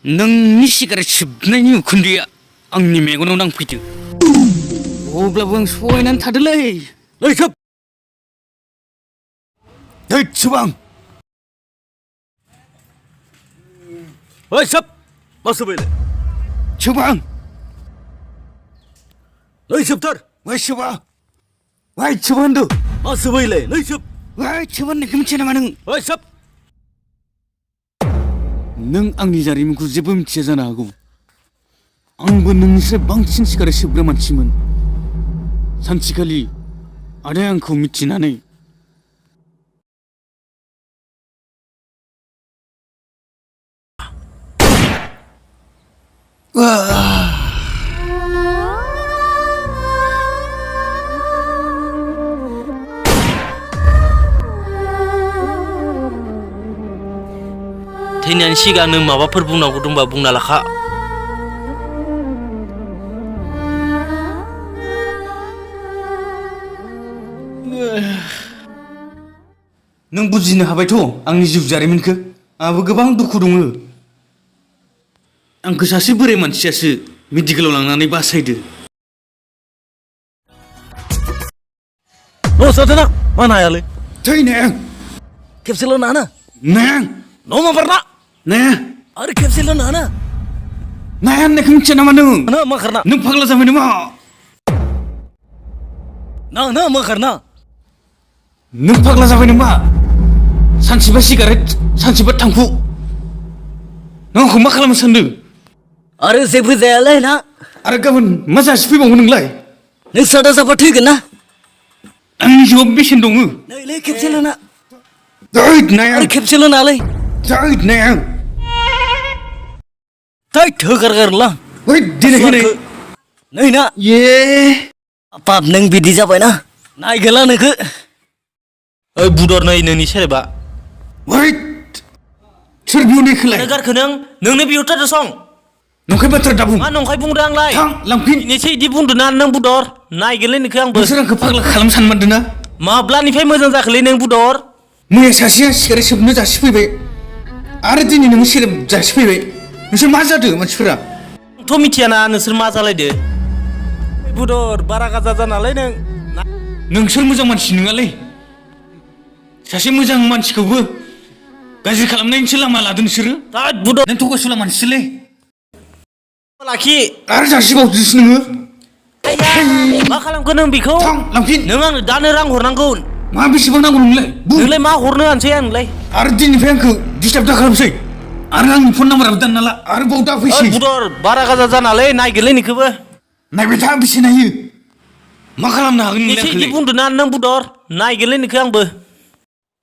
नोंनि सिगारेट सोबनायनि उखुन्दैया आंनि मेगनाव नांफैदों। अब्लाबो आं सहायनानै थादोलै। ओइ सोब! ओइ सोबां! ओइ सोब! मा सोबायलाय? सोबां! ओइ सोबथार! ओइ सोबा! ओइ सोबा होनदों! मा सोबायलाय? ओइ सोब! ओइ सोबा होननायखौ मिथिया नामा नों? ओइ सोब! नों आंनि जारिमिनखौ जेबो मिथिया जानो हागौ। आंबो नोंनिफ्राय बांसिन सिगारेट सोबग्रा मानसिमोन। सानसेखालि आदाया आंखौ मिथिनानै थैनायनि सिगां नों माबाफोर बुंनांगौ दंबा बुंना लाखा। नों बुजिनो हाबायथ' आंनि जिउ जारिमिनखौ। आंहाबो गोबां दुखु दङ। आंखौ सासे बोराय मानसियासो मेडिकेलाव लांनानै बासायदो। न' साथाना मा नायालै? थैनाया खेबसेल' नाना नाया न' माबारना नाया आरो खेबसेल' नाना नाया होननायखौ मिथिया नामा नों? ना मा खारना नों फाग्ला जाबाय नामा? ना ना मा खारना नों फाग्ला जाबाय नामा? सानसेबा सिगारेट सानसेबा थांखु। नों आंखौ मा खालामनो सानदों? आरो जेबो जायालै ना। आरो गाबोन मा जासि फैबावगोन नोंलाय? नों सादा साफा थैगोन ना। आंनि जिउआव बेसेन दङ। नैलै खेबसेल' ना थैद नाया आरो खेबसेल' नालै थैद नाया थैद होगारगारलां ओइ दिनै होनै नै ना ये बाप नों बिदि जाबायना नायगोला नोंखो। ओइ बुदर नै नोंनि सेरेबा ओइ सोर बिउनिखौलाय? गारखो नोंनो बिहरथारदो सं नंखाय बाथ्रा दा बुं। मा नंखाय बुंदो आंलाय? थां लांफिन। दिनैसो इदि बुंदो ना नों बुदर नायगोनलै नोंखो आंबो। नोंसोर आंखौ फाग्ला खालामनो सानमारदों ना? माब्लानिफ्राय मोजां जाखोलै नों बुदर? मैया सासेया सिगारेट सोबनो जासिफैबाय आरो दिनै नोङो सेरेब जासिफैबाय। नोंसोर मा जादों मानसिफोरा? आंथ' मिथियाना नोंसोर मा जालायदो। बुदर बारा गाजा जानालै नों। नोंसोर मोजां मानसि नङालै। सासे मोजां मानसिखौबो गाज्रि खालामनायनिसो लामा लादों नोंसोरो। बुदर नों थगायसुला मानसिलै। लाखि आरो जासिबावदोसो नोङो। मा खालामखो नों बेखौ? थां लांफिन। नों आंनो दानो रां हरनांगौ। मा बेसेबां नांगौ नोंलाय? बुं। नोंलाय मा हरनो आनसै आं नोंलाय? आरो दिनैनिफ्राय आंखौ डिस्टार्ब दा खालामसै। आरो आंनि फन नाम्बाराबो दानना ला। आरोबाव दा फैसै। बुदर बारा गाजा जानालै नायगोनलै नोंखोबो। नायबाय था बेसे नायो। मा खालामनो हागोन नोंलाय एसे इदि आंखौलाय? बुंदो ना नों बुदर नायगोनलै नोंखो आंबो।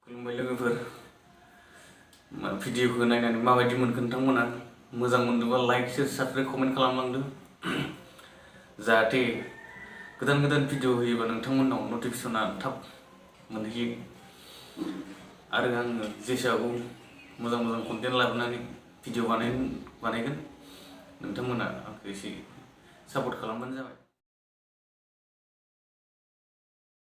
खुलुमबाय लोगोफोर। भिडिअखौ नायनानै माबायदि मोनखो नोंथांमोना? मोजां मोनदोंबा लाइक शेयार साबस्क्राइब कमेन्ट खालामलांदो। जाहाथे गोदान गोदान भिडिअ होयोबा नोंथांमोननाव नटिफिकेसना थाब मोनहैयो। आरो आङो जेसे हागौ मोजां मोजां कन्टेन्ट लाबोनानै भिडिअ बानायगोन। नोंथांमोना आंखौ एसे सापर्ट खालामबानो जाबाय।